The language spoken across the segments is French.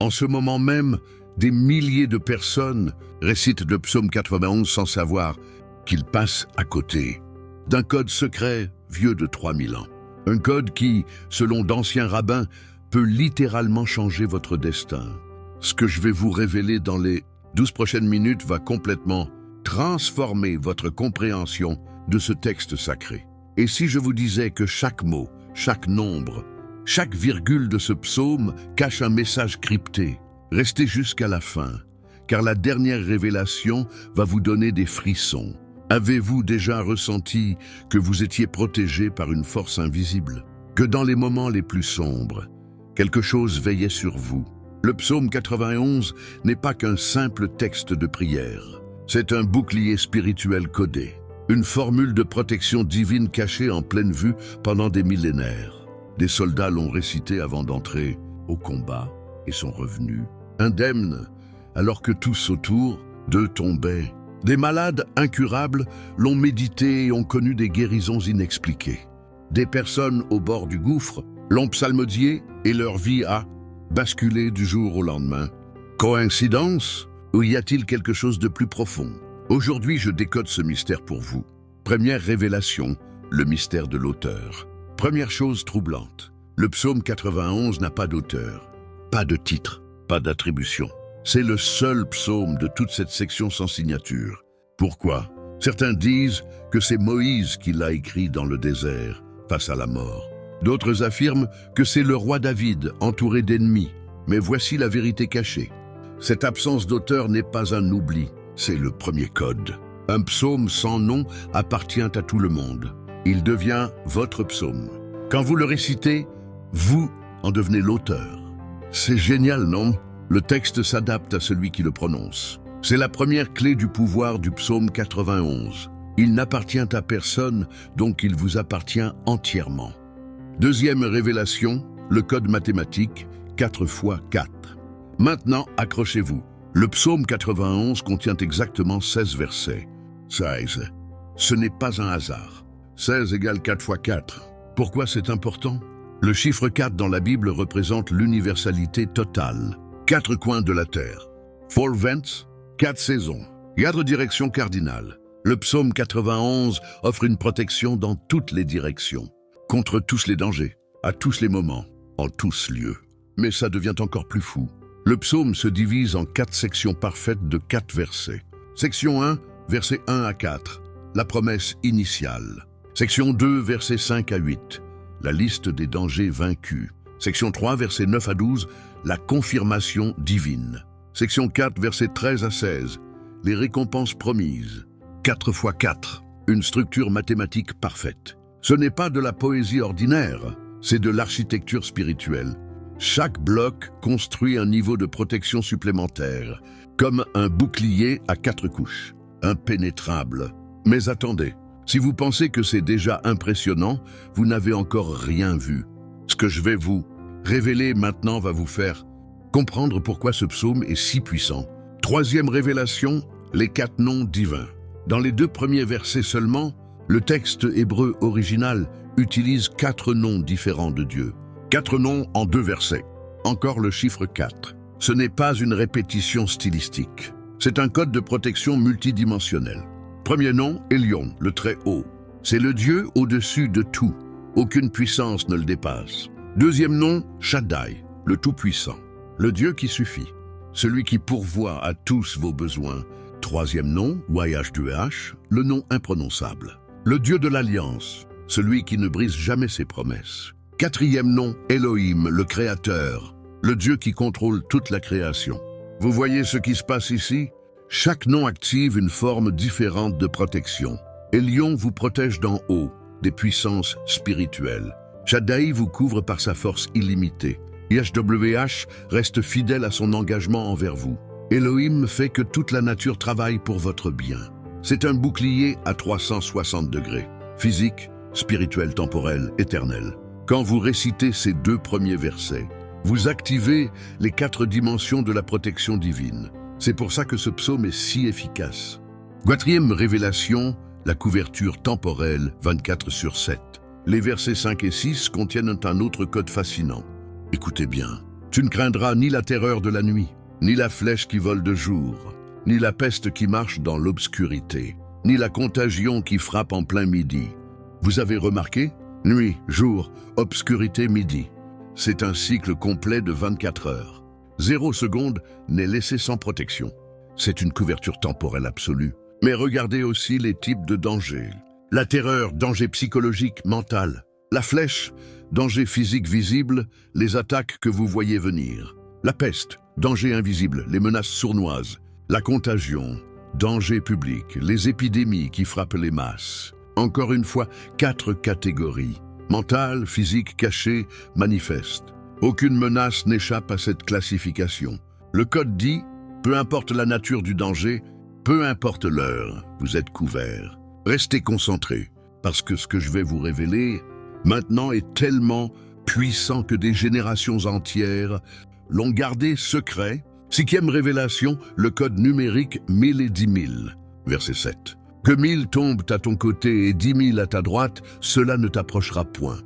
En ce moment même, des milliers de personnes récitent le psaume 91 sans savoir qu'ils passent à côté d'un code secret vieux de 3000 ans. Un code qui, selon d'anciens rabbins, peut littéralement changer votre destin. Ce que je vais vous révéler dans les 12 prochaines minutes va complètement transformer votre compréhension de ce texte sacré. Et si je vous disais que chaque mot, chaque nombre, chaque virgule de ce psaume cache un message crypté, restez jusqu'à la fin, car la dernière révélation va vous donner des frissons. Avez-vous déjà ressenti que vous étiez protégé par une force invisible? Que dans les moments les plus sombres, quelque chose veillait sur vous? Le psaume 91 n'est pas qu'un simple texte de prière. C'est un bouclier spirituel codé, une formule de protection divine cachée en pleine vue pendant des millénaires. Des soldats l'ont récité avant d'entrer au combat et sont revenus indemnes, alors que tous autour d'eux tombaient. Des malades incurables l'ont médité et ont connu des guérisons inexpliquées. Des personnes au bord du gouffre l'ont psalmodié et leur vie a basculé du jour au lendemain. Coïncidence? Ou y a-t-il quelque chose de plus profond? Aujourd'hui, je décode ce mystère pour vous. Première révélation, le mystère de l'auteur. Première chose troublante, le psaume 91 n'a pas d'auteur, pas de titre, pas d'attribution. C'est le seul psaume de toute cette section sans signature. Pourquoi? Certains disent que c'est Moïse qui l'a écrit dans le désert, face à la mort. D'autres affirment que c'est le roi David, entouré d'ennemis. Mais voici la vérité cachée. Cette absence d'auteur n'est pas un oubli, c'est le premier code. Un psaume sans nom appartient à tout le monde. Il devient votre psaume. Quand vous le récitez, vous en devenez l'auteur. C'est génial, non? Le texte s'adapte à celui qui le prononce. C'est la première clé du pouvoir du psaume 91. Il n'appartient à personne, donc il vous appartient entièrement. Deuxième révélation, le code mathématique 4 x 4. Maintenant, accrochez-vous. Le psaume 91 contient exactement 16 versets. 16. Ce n'est pas un hasard. 16 égale 4 x 4. Pourquoi c'est important? Le chiffre 4 dans la Bible représente l'universalité totale. 4 coins de la terre. 4 vents, 4 saisons, 4 directions cardinales. Le psaume 91 offre une protection dans toutes les directions, contre tous les dangers, à tous les moments, en tous lieux. Mais ça devient encore plus fou. Le psaume se divise en 4 sections parfaites de 4 versets. Section 1, versets 1 à 4, la promesse initiale. Section 2, versets 5 à 8, la liste des dangers vaincus. Section 3, versets 9 à 12, la confirmation divine. Section 4, versets 13 à 16, les récompenses promises. 4 x 4, une structure mathématique parfaite. Ce n'est pas de la poésie ordinaire, c'est de l'architecture spirituelle. Chaque bloc construit un niveau de protection supplémentaire, comme un bouclier à 4 couches, impénétrable. Mais attendez, si vous pensez que c'est déjà impressionnant, vous n'avez encore rien vu. Ce que je vais vous révéler maintenant va vous faire comprendre pourquoi ce psaume est si puissant. Troisième révélation, les 4 noms divins. Dans les 2 premiers versets seulement, le texte hébreu original utilise 4 noms différents de Dieu. 4 noms en 2 versets. Encore le chiffre 4. Ce n'est pas une répétition stylistique. C'est un code de protection multidimensionnel. Premier nom, Elion, le très haut. C'est le Dieu au-dessus de tout. Aucune puissance ne le dépasse. Deuxième nom, Shaddai, le Tout-Puissant. Le Dieu qui suffit. Celui qui pourvoit à tous vos besoins. Troisième nom, YHWH, le nom imprononçable. Le Dieu de l'Alliance, celui qui ne brise jamais ses promesses. Quatrième nom, Elohim, le Créateur, le Dieu qui contrôle toute la création. Vous voyez ce qui se passe ici? Chaque nom active une forme différente de protection. Elion vous protège d'en haut, des puissances spirituelles. Shaddai vous couvre par sa force illimitée. YHWH reste fidèle à son engagement envers vous. Elohim fait que toute la nature travaille pour votre bien. C'est un bouclier à 360 degrés. Physique, spirituel, temporel, éternel. Quand vous récitez ces 2 premiers versets, vous activez les 4 dimensions de la protection divine. C'est pour ça que ce psaume est si efficace. Quatrième révélation, la couverture temporelle 24/7. Les versets 5 et 6 contiennent un autre code fascinant. Écoutez bien, Tu ne craindras ni la terreur de la nuit, ni la flèche qui vole de jour, ni la peste qui marche dans l'obscurité, ni la contagion qui frappe en plein midi. Vous avez remarqué? Nuit, jour, obscurité, midi. C'est un cycle complet de 24 heures. 0 seconde n'est laissé sans protection. C'est une couverture temporelle absolue. Mais regardez aussi les types de dangers. La terreur, danger psychologique, mental. La flèche, danger physique visible, les attaques que vous voyez venir. La peste, danger invisible, les menaces sournoises. La contagion, danger public, les épidémies qui frappent les masses. Encore une fois, 4 catégories. Mental, physique, caché, manifeste. Aucune menace n'échappe à cette classification. Le code dit, peu importe la nature du danger, peu importe l'heure, vous êtes couverts. Restez concentrés, parce que ce que je vais vous révéler maintenant est tellement puissant que des générations entières l'ont gardé secret. 5e révélation, le code numérique 1000 et 10 000. Verset 7. Que 1000 tombent à ton côté et 10 000 à ta droite, cela ne t'approchera point.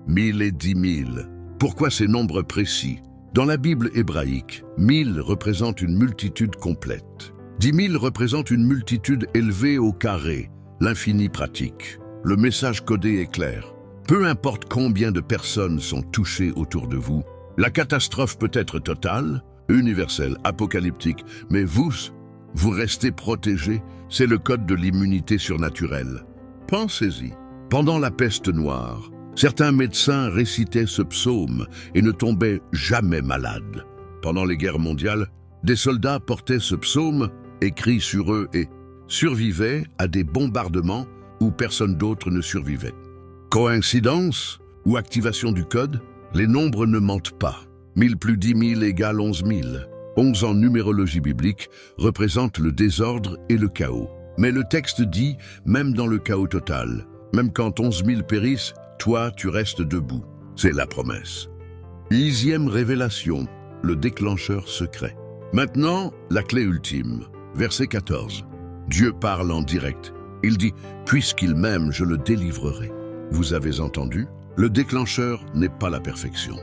1000 et 10 000. Pourquoi ces nombres précis? Dans la Bible hébraïque, 1000 représente une multitude complète. 10 000 représente une multitude élevée au carré, l'infini pratique. Le message codé est clair. Peu importe combien de personnes sont touchées autour de vous, la catastrophe peut être totale, universelle, apocalyptique, mais vous restez protégés. C'est le code de l'immunité surnaturelle. Pensez-y. Pendant la peste noire, certains médecins récitaient ce psaume et ne tombaient jamais malades. Pendant les guerres mondiales, des soldats portaient ce psaume écrit sur eux et survivaient à des bombardements où personne d'autre ne survivait. Coïncidence ou activation du code? Les nombres ne mentent pas. 1000 plus 10 000 égale 11 000. 11 en numérologie biblique représente le désordre et le chaos. Mais le texte dit, même dans le chaos total, même quand 11 000 périssent, toi, tu restes debout. C'est la promesse. 10e révélation, le déclencheur secret. Maintenant, la clé ultime. Verset 14. Dieu parle en direct. Il dit, puisqu'il m'aime, je le délivrerai. Vous avez entendu? Le déclencheur n'est pas la perfection.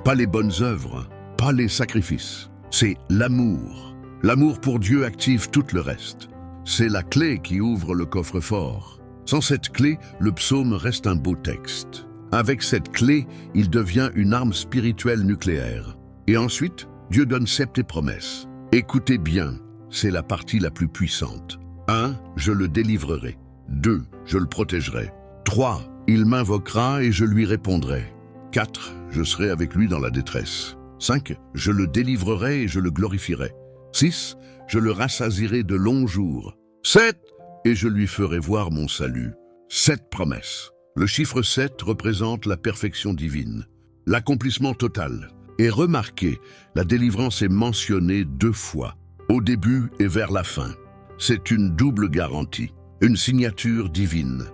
Pas les bonnes œuvres, pas les sacrifices. C'est l'amour. L'amour pour Dieu active tout le reste. C'est la clé qui ouvre le coffre-fort. Sans cette clé, le psaume reste un beau texte. Avec cette clé, il devient une arme spirituelle nucléaire. Et ensuite, Dieu donne 7 promesses. Écoutez bien, c'est la partie la plus puissante. 1. Je le délivrerai. 2. Je le protégerai. 3. Il m'invoquera et je lui répondrai. 4. Je serai avec lui dans la détresse. 5. Je le délivrerai et je le glorifierai. 6. Je le rassasierai de longs jours. 7. Et je lui ferai voir mon salut. 7 promesses. Le chiffre 7 représente la perfection divine, l'accomplissement total. Et remarquez, la délivrance est mentionnée 2 fois, au début et vers la fin. C'est une double garantie, une signature divine.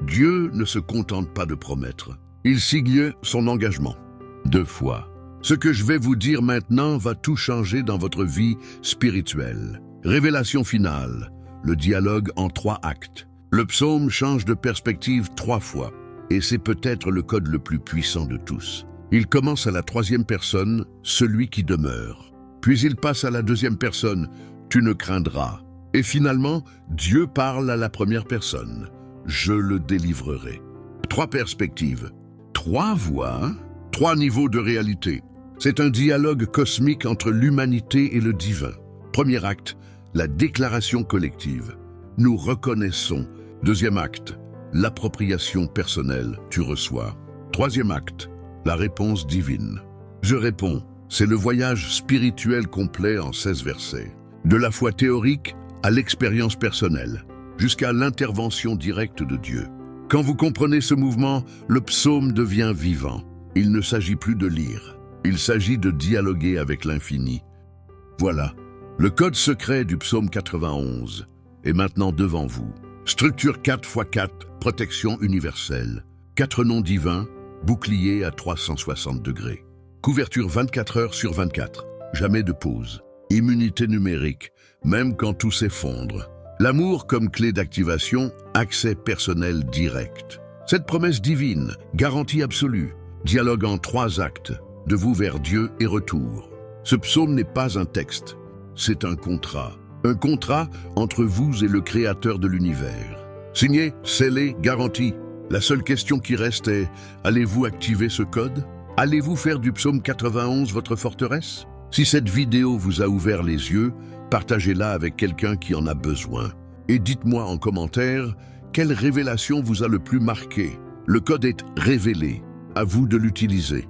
Dieu ne se contente pas de promettre, il signe son engagement. 2 fois. Ce que je vais vous dire maintenant va tout changer dans votre vie spirituelle. Révélation finale, le dialogue en 3 actes. Le psaume change de perspective 3 fois, et c'est peut-être le code le plus puissant de tous. Il commence à la 3e personne, celui qui demeure. Puis il passe à la 2e personne, tu ne craindras. Et finalement, Dieu parle à la 1re personne, je le délivrerai. 3 perspectives, 3 voix, 3 niveaux de réalité. C'est un dialogue cosmique entre l'humanité et le divin. Premier acte, la déclaration collective. Nous reconnaissons. 2e acte, l'appropriation personnelle, tu reçois. 3e acte, la réponse divine. Je réponds, c'est le voyage spirituel complet en 16 versets. De la foi théorique à l'expérience personnelle, jusqu'à l'intervention directe de Dieu. Quand vous comprenez ce mouvement, le psaume devient vivant. Il ne s'agit plus de lire, il s'agit de dialoguer avec l'infini. Voilà, le code secret du psaume 91 est maintenant devant vous. Structure 4x4, protection universelle. 4 noms divins, bouclier à 360 degrés. Couverture 24 heures sur 24, jamais de pause. Immunité numérique, même quand tout s'effondre. L'amour comme clé d'activation, accès personnel direct. Cette promesse divine, garantie absolue, dialogue en 3 actes. de vous vers Dieu et retour. Ce psaume n'est pas un texte, c'est un contrat. Un contrat entre vous et le Créateur de l'univers. Signé, scellé, garanti. La seule question qui reste est, allez-vous activer ce code? Allez-vous faire du psaume 91 votre forteresse? Si cette vidéo vous a ouvert les yeux, partagez-la avec quelqu'un qui en a besoin. Et dites-moi en commentaire, quelle révélation vous a le plus marqué? Le code est révélé, à vous de l'utiliser.